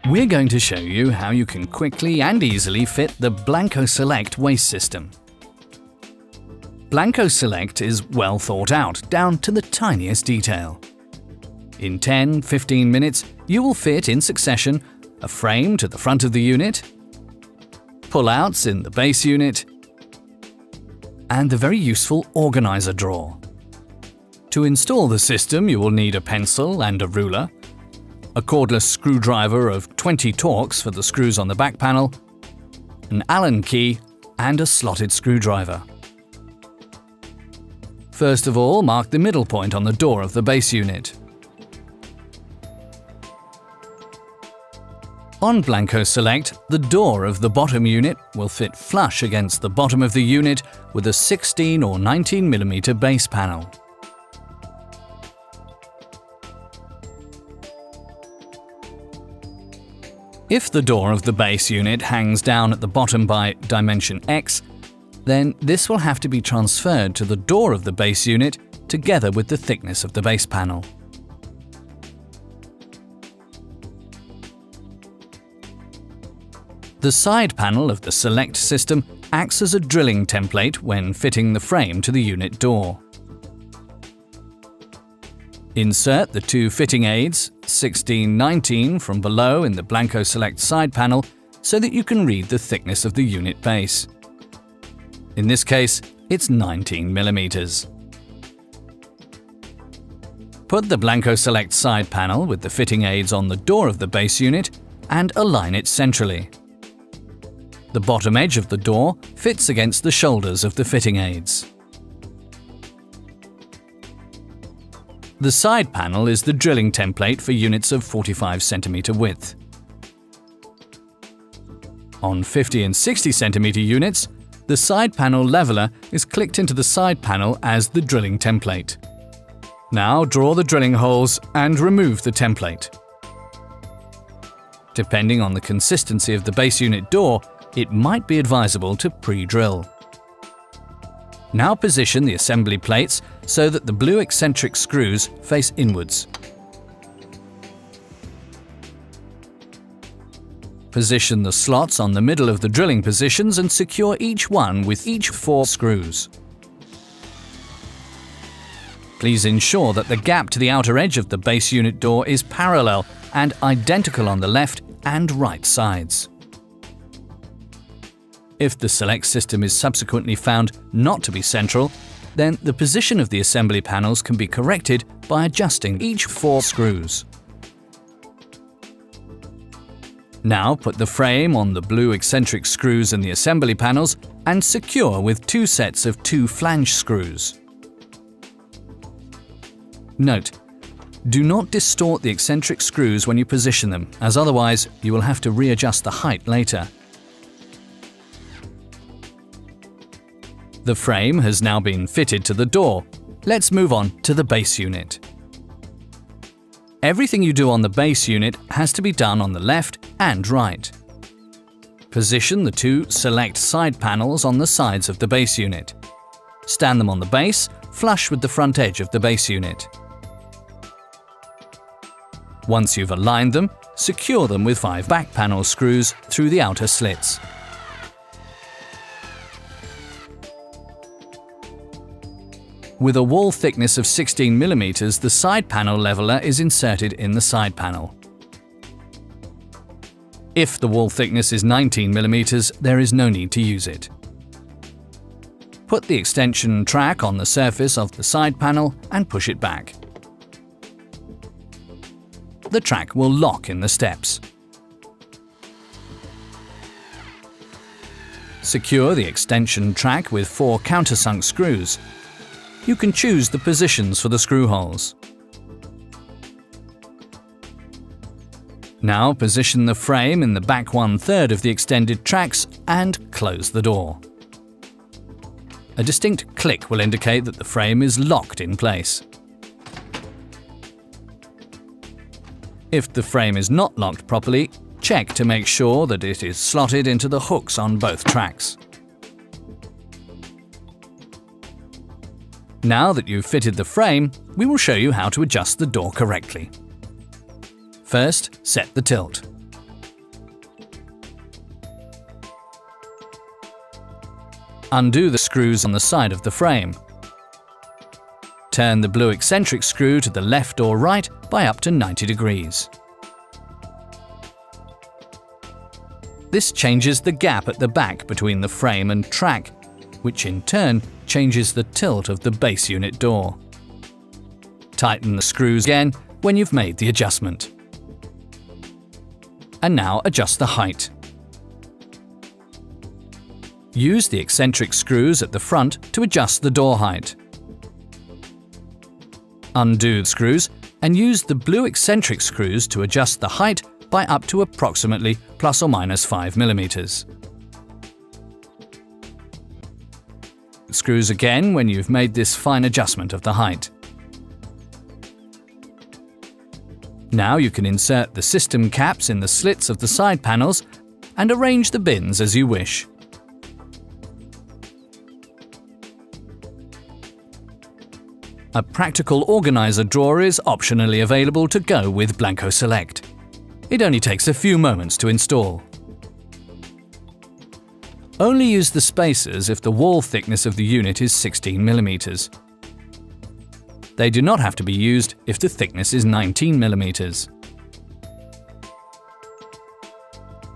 We're going to show you how you can quickly and easily fit the BLANCO Select waste system. BLANCO Select is well thought out, down to the tiniest detail. In 10–15 minutes, you will fit in succession a frame to the front of the unit, pull-outs in the base unit, and the very useful organizer drawer. To install the system, you will need a pencil and a ruler, a cordless screwdriver of 20 Torx for the screws on the back panel, an Allen key, and a slotted screwdriver. First of all, mark the middle point on the door of the base unit. On BLANCO Select, the door of the bottom unit will fit flush against the bottom of the unit with a 16 or 19 mm base panel. If the door of the base unit hangs down at the bottom by dimension X, then this will have to be transferred to the door of the base unit together with the thickness of the base panel. The side panel of the Select system acts as a drilling template when fitting the frame to the unit door. Insert the two fitting aids, 16–19, from below in the BLANCO Select side panel so that you can read the thickness of the unit base. In this case, it's 19 mm. Put the BLANCO Select side panel with the fitting aids on the door of the base unit and align it centrally. The bottom edge of the door fits against the shoulders of the fitting aids. The side panel is the drilling template for units of 45 cm width. On 50 and 60 cm units, the side panel leveler is clicked into the side panel as the drilling template. Now draw the drilling holes and remove the template. Depending on the consistency of the base unit door, it might be advisable to pre-drill. Now position the assembly plates so that the blue eccentric screws face inwards. Position the slots on the middle of the drilling positions and secure each one with each 4 screws. Please ensure that the gap to the outer edge of the base unit door is parallel and identical on the left and right sides. If the Select system is subsequently found not to be central, then the position of the assembly panels can be corrected by adjusting each 4 screws. Now put the frame on the blue eccentric screws in the assembly panels and secure with 2 sets of 2 flange screws. Note: do not distort the eccentric screws when you position them, as otherwise you will have to readjust the height later. The frame has now been fitted to the door. Let's move on to the base unit. Everything you do on the base unit has to be done on the left and right. Position the 2 Select side panels on the sides of the base unit. Stand them on the base, flush with the front edge of the base unit. Once you've aligned them, secure them with 5 back panel screws through the outer slits. With a wall thickness of 16 mm, the side panel leveler is inserted in the side panel. If the wall thickness is 19 mm, there is no need to use it. Put the extension track on the surface of the side panel and push it back. The track will lock in the steps. Secure the extension track with 4 countersunk screws. You can choose the positions for the screw holes. Now position the frame in the back 1/3 of the extended tracks and close the door. A distinct click will indicate that the frame is locked in place. If the frame is not locked properly, check to make sure that it is slotted into the hooks on both tracks. Now that you've fitted the frame, we will show you how to adjust the door correctly. First, set the tilt. Undo the screws on the side of the frame. Turn the blue eccentric screw to the left or right by up to 90 degrees. This changes the gap at the back between the frame and track, which in turn changes the tilt of the base unit door. Tighten the screws again when you've made the adjustment. And now adjust the height. Use the eccentric screws at the front to adjust the door height. Undo the screws and use the blue eccentric screws to adjust the height by up to approximately plus or minus 5 mm. Screws again when you've made this fine adjustment of the height. Now you can insert the system caps in the slits of the side panels and arrange the bins as you wish. A practical organizer drawer is optionally available to go with BLANCO Select. It only takes a few moments to install. Only use the spacers if the wall thickness of the unit is 16 mm. They do not have to be used if the thickness is 19 mm.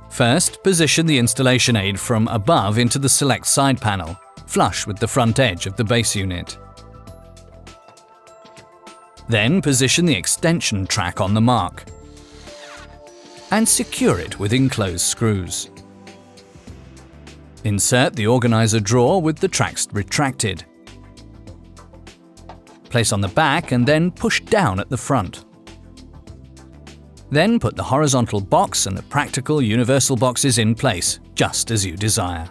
First, position the installation aid from above into the Select side panel, flush with the front edge of the base unit. Then position the extension track on the mark and secure it with enclosed screws. Insert the organizer drawer with the tracks retracted. Place on the back and then push down at the front. Then put the horizontal box and the practical universal boxes in place, just as you desire.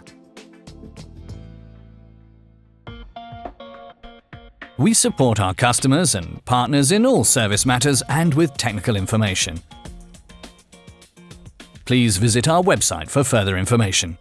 We support our customers and partners in all service matters and with technical information. Please visit our website for further information.